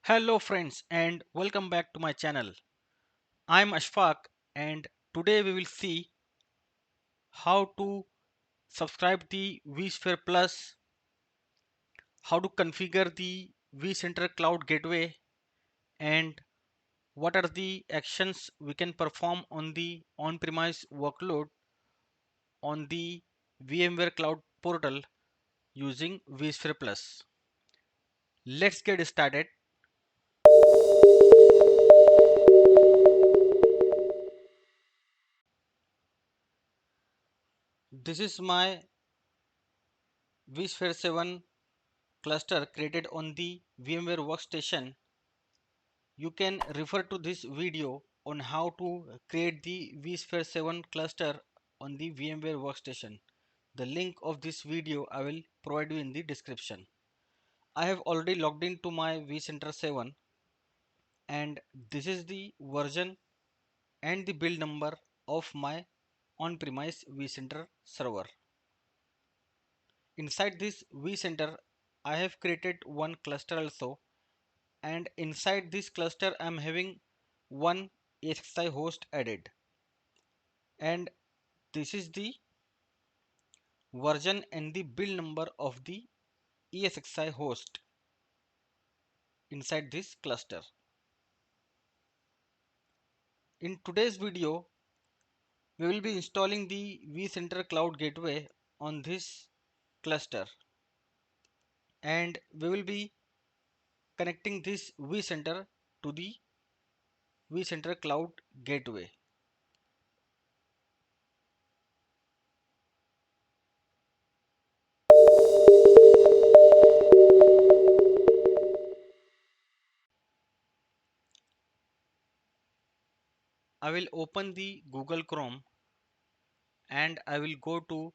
Hello friends and welcome back to my channel. I'm Ashfaq and today we will see how to subscribe the vSphere Plus, how to configure the vCenter Cloud Gateway, and what are the actions we can perform on the on-premise workload on the VMware Cloud portal using vSphere Plus. Let's get started. This is my vSphere 7 cluster created on the VMware Workstation. You can refer to this video on how to create the vSphere 7 cluster on the VMware Workstation. The link of this video I will provide you in the description. I have already logged into my vCenter 7 and this is the version and the build number of my on-premise vCenter server. Inside this vCenter I have created one cluster also, and inside this cluster I'm having one ASXI host added, and this is the version and the build number of the ESXi host inside this cluster. In today's video, we will be installing the vCenter Cloud Gateway on this cluster, and we will be connecting this vCenter to the vCenter Cloud Gateway. I will open the Google Chrome and I will go to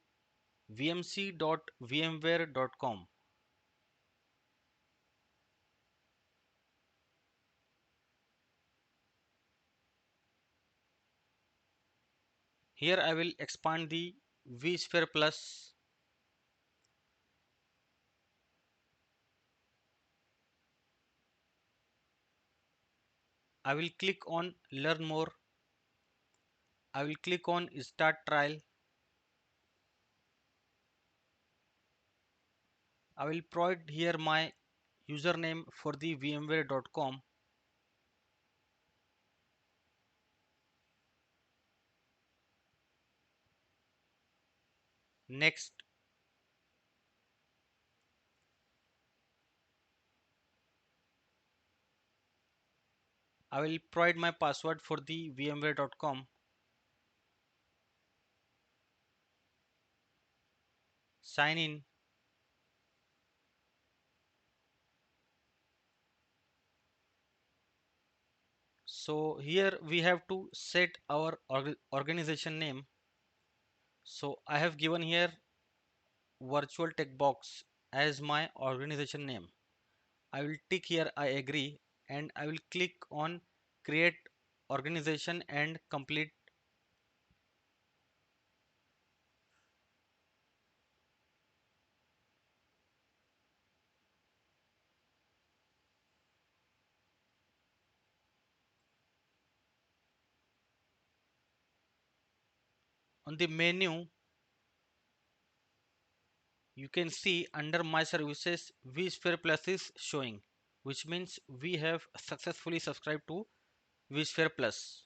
vmc.vmware.com. Here I will expand the vSphere Plus. I will click on learn more. I will click on start trial. I will provide here my username for the vmware.com. Next, I will provide my password for the vmware.com. Sign in. So here we have to set our organization name. So I have given here virtual tech box as my organization name. I will tick here I agree and I will click on create organization and complete. On the menu you can see under my services vSphere Plus is showing, which means we have successfully subscribed to vSphere Plus.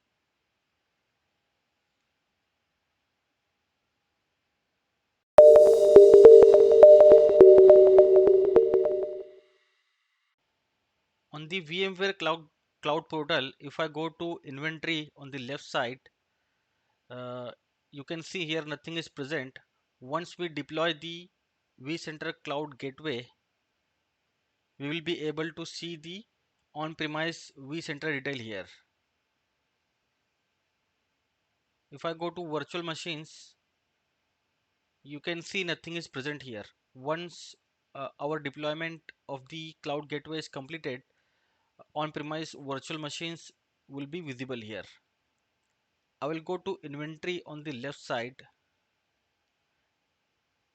On the VMware Cloud portal, if I go to inventory on the left side, uh, you can see here nothing is present. Once we deploy the vCenter Cloud Gateway, we will be able to see the on-premise vCenter detail here. If I go to virtual machines, you can see nothing is present here. Once our deployment of the cloud gateway is completed, on-premise virtual machines will be visible here. I will go to inventory on the left side,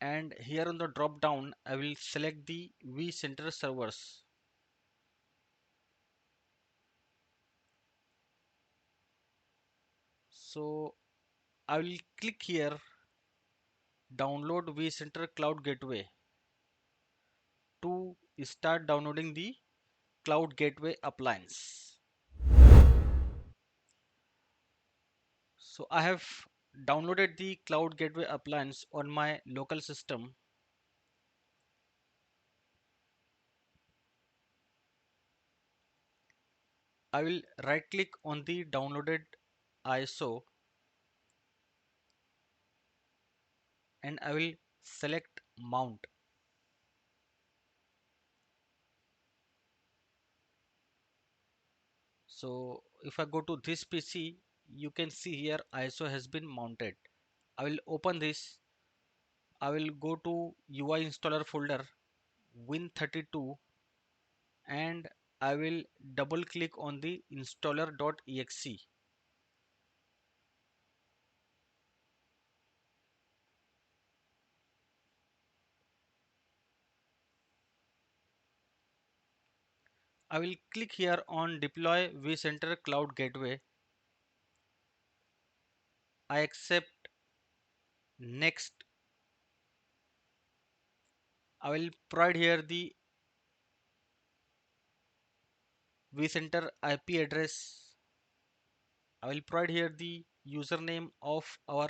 and here on the drop down I will select the vCenter servers. So I will click here, download vCenter Cloud Gateway to start downloading the Cloud Gateway appliance. So I have downloaded the Cloud Gateway appliance on my local system. I will right click on the downloaded ISO and I will select mount. So if I go to this PC, you can see here ISO has been mounted. I will open this. I will go to UI installer folder Win32 and I will double click on the installer.exe. I will click here on deploy vCenter Cloud Gateway. I accept next. I will provide here the vCenter IP address. I will provide here the username of our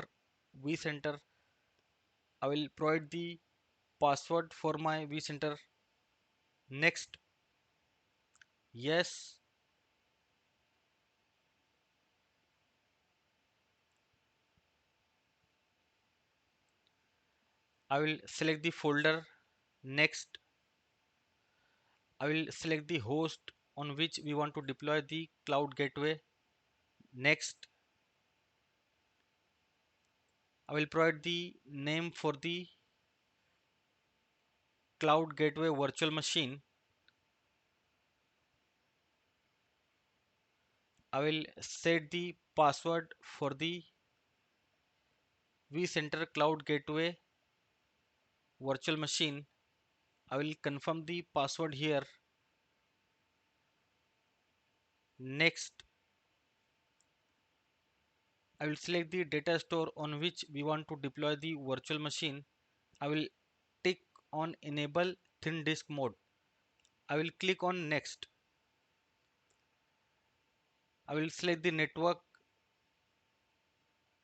vCenter. I will provide the password for my vCenter. Next, yes. I will select the folder. Next, I will select the host on which we want to deploy the cloud gateway. Next, I will provide the name for the cloud gateway virtual machine. I will set the password for the vCenter cloud gateway virtual machine. I will confirm the password here. Next, I will select the data store on which we want to deploy the virtual machine. I will tick on enable thin disk mode. I will click on next. I will select the network,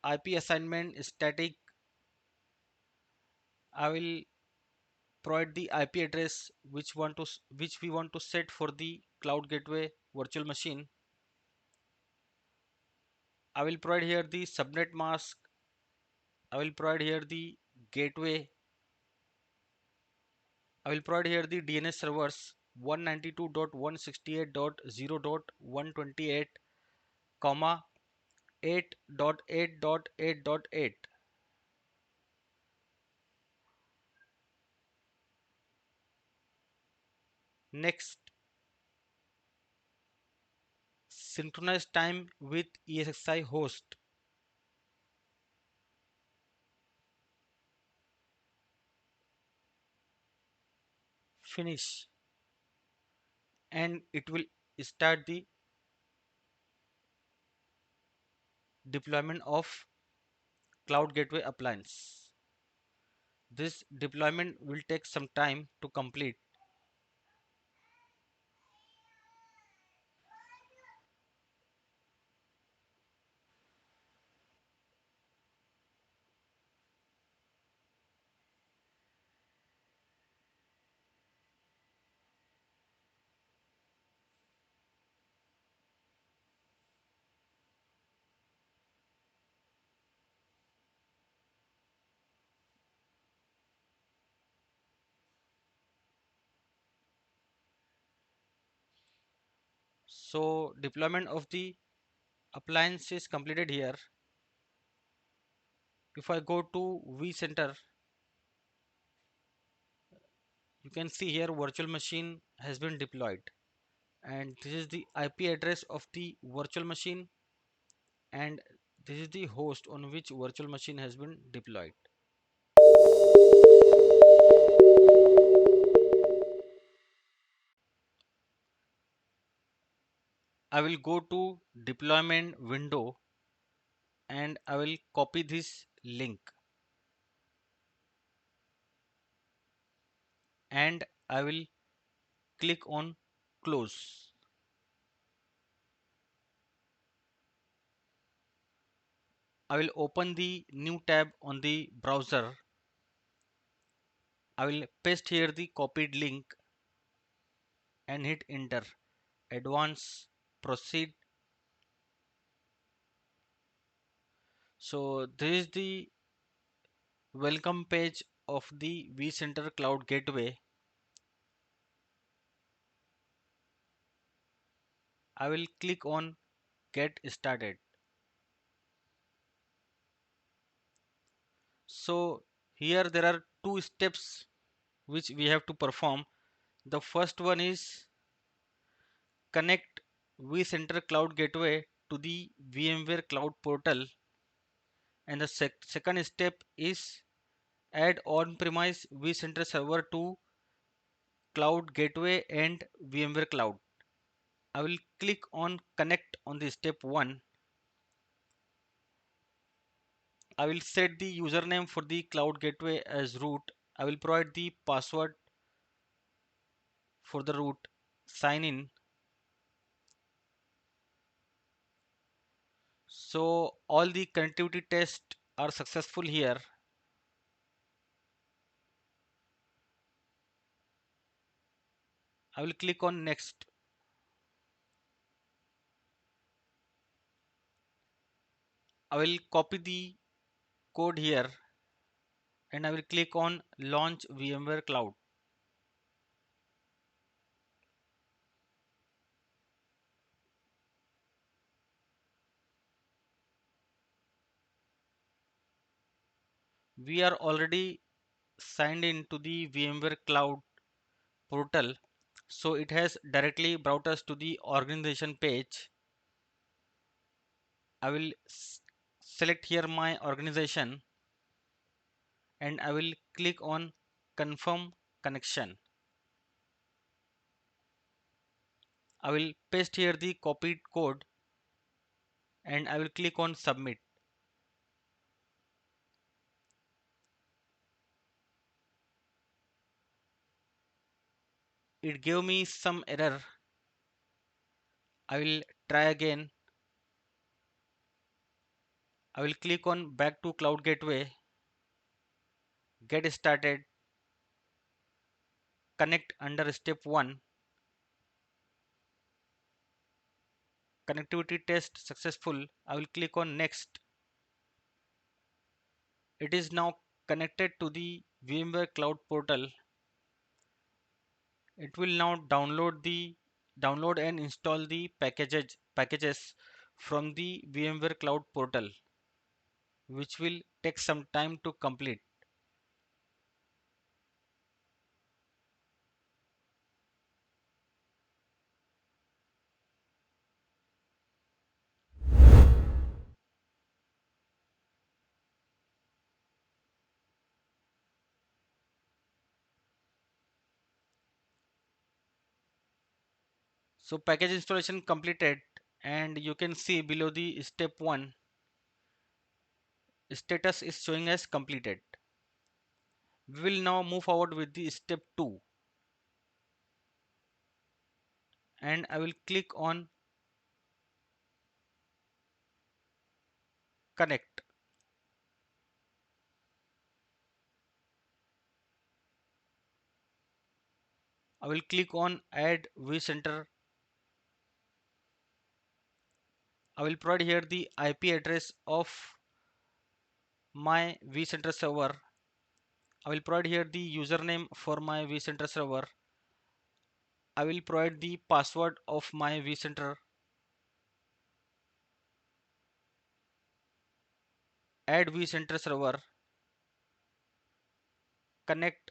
IP assignment static. I will provide the IP address which we want to set for the cloud gateway virtual machine. I will provide here the subnet mask. I will provide here the gateway. I will provide here the DNS servers 192.168.0.128, comma 8.8.8.8. Next, synchronize time with ESXi host. Finish, and it will start the deployment of cloud gateway appliance. This deployment will take some time to complete. So deployment of the appliance is completed here. If I go to vCenter, you can see here virtual machine has been deployed, and this is the IP address of the virtual machine, and this is the host on which virtual machine has been deployed. I will go to deployment window and I will copy this link and I will click on close. I will open the new tab on the browser. I will paste here the copied link and hit enter. Advance, proceed. So this is the welcome page of the vCenter Cloud Gateway. I will click on get started. So here there are two steps which we have to perform. The first one is connect vCenter Cloud Gateway to the VMware Cloud portal, and the second step is add on-premise vCenter server to Cloud Gateway and VMware Cloud. I will click on connect on the step 1. I will set the username for the Cloud Gateway as root. I will provide the password for the root. Sign in. So all the connectivity tests are successful here. I will click on next. I will copy the code here and I will click on launch VMware Cloud. We are already signed in to the VMware Cloud portal, so it has directly brought us to the organization page. I will select here my organization and I will click on confirm connection. I will paste here the copied code and I will click on submit. It gave me some error. I will try again. I will click on back to Cloud Gateway, get started, connect under step 1, connectivity test successful. I will click on next. It is now connected to the VMware Cloud portal. It will now download and install the packages from the VMware Cloud portal, which will take some time to complete. So package installation completed, and you can see below the step 1 status is showing as completed. We will now move forward with the step 2 and I will click on connect. I will click on add vCenter. I will provide here the IP address of my vCenter server. I will provide here the username for my vCenter server. I will provide the password of my vCenter. Add vCenter server. Connect.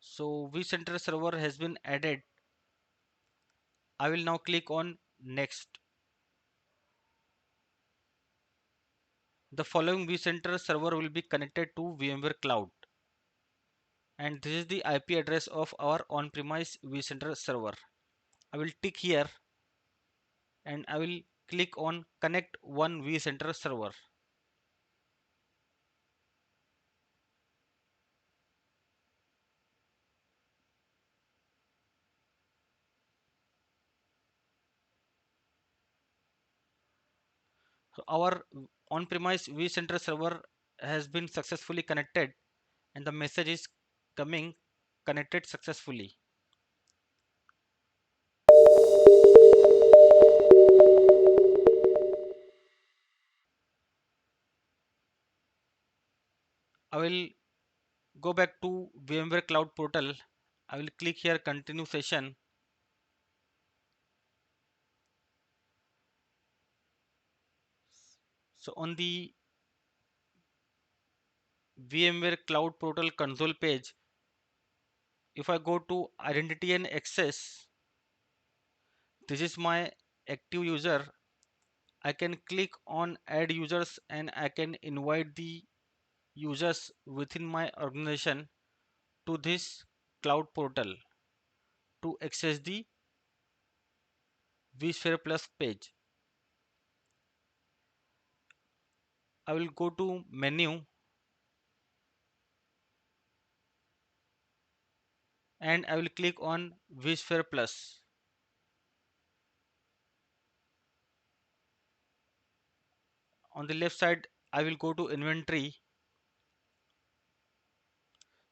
So vCenter server has been added. I will now click on next. The following vCenter server will be connected to VMware Cloud. And this is the IP address of our on-premise vCenter server. I will tick here and I will click on connect one vCenter server. So our on-premise vCenter server has been successfully connected and the message is coming connected successfully. I will go back to VMware Cloud portal. I will click here continue session. So on the VMware Cloud portal console page, if I go to identity and access, this is my active user. I can click on add users and I can invite the users within my organization to this cloud portal to access the vSphere Plus page. I will go to menu and I will click on vSphere Plus. On the left side, I will go to inventory.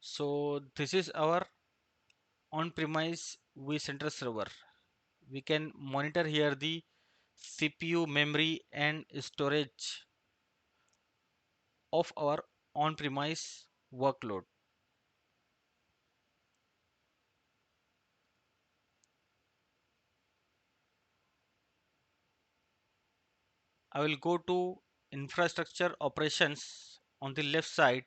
So this is our on-premise vCenter server. We can monitor here the CPU, memory, and storage of our on-premise workload. I will go to infrastructure operations on the left side.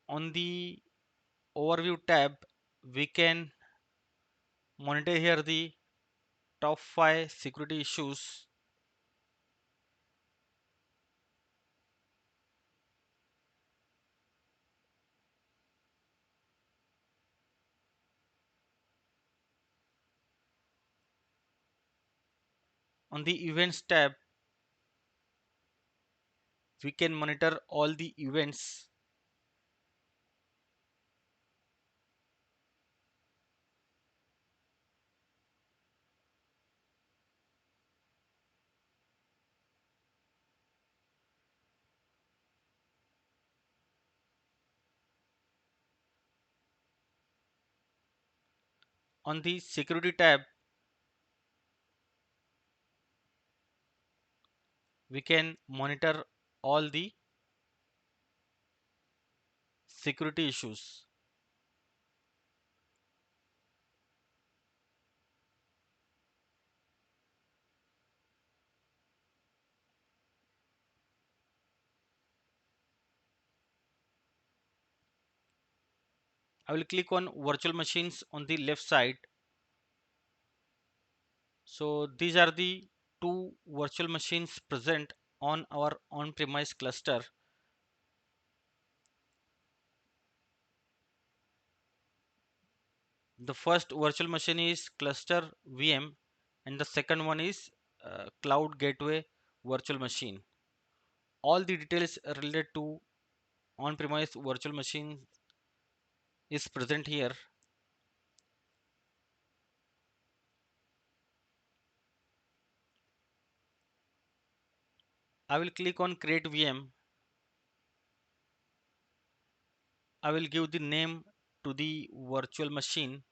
On the overview tab, we can monitor here the top 5 security issues. On the events tab, we can monitor all the events. On the security tab, we can monitor all the security issues. I will click on virtual machines on the left side. So these are the two virtual machines present on our on-premise cluster. The first virtual machine is cluster VM and the second one is cloud gateway virtual machine. All the details related to on-premise virtual machine is present here. I will click on create VM. I will give the name to the virtual machine.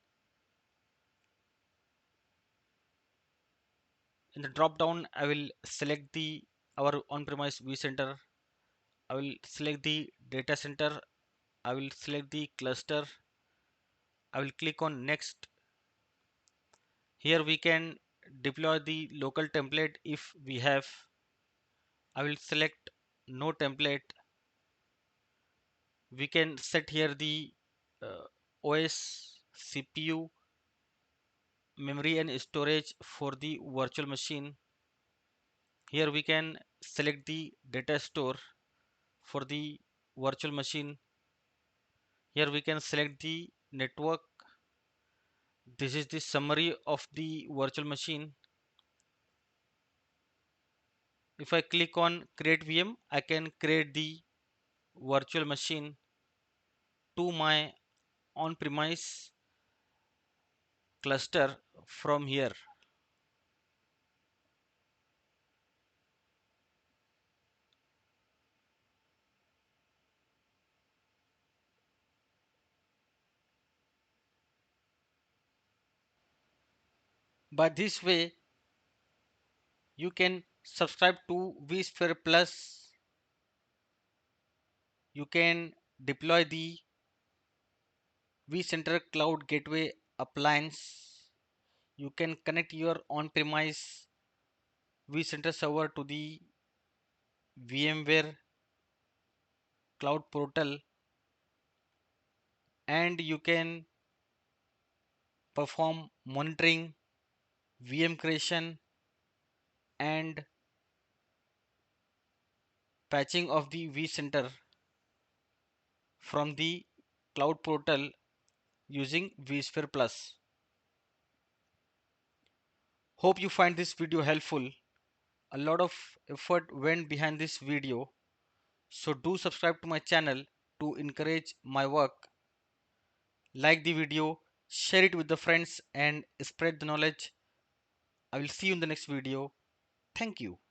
In the drop down, I will select the our on-premise vCenter. I will select the data center. I will select the cluster. I will click on next. Here we can deploy the local template if we have. I will select no template. We can set here the OS, CPU, memory and storage for the virtual machine. Here we can select the data store for the virtual machine. Here we can select the network. This is the summary of the virtual machine. If I click on create VM, I can create the virtual machine to my on-premise cluster from here. By this way, you can subscribe to vSphere Plus. You can deploy the vCenter Cloud Gateway appliance. You can connect your on-premise vCenter server to the VMware Cloud portal, and you can perform monitoring, VM creation, and patching of the vCenter from the cloud portal using vSphere Plus. Hope you find this video helpful. A lot of effort went behind this video, so do subscribe to my channel to encourage my work. Like the video, share it with the friends, and spread the knowledge. I will see you in the next video. Thank you.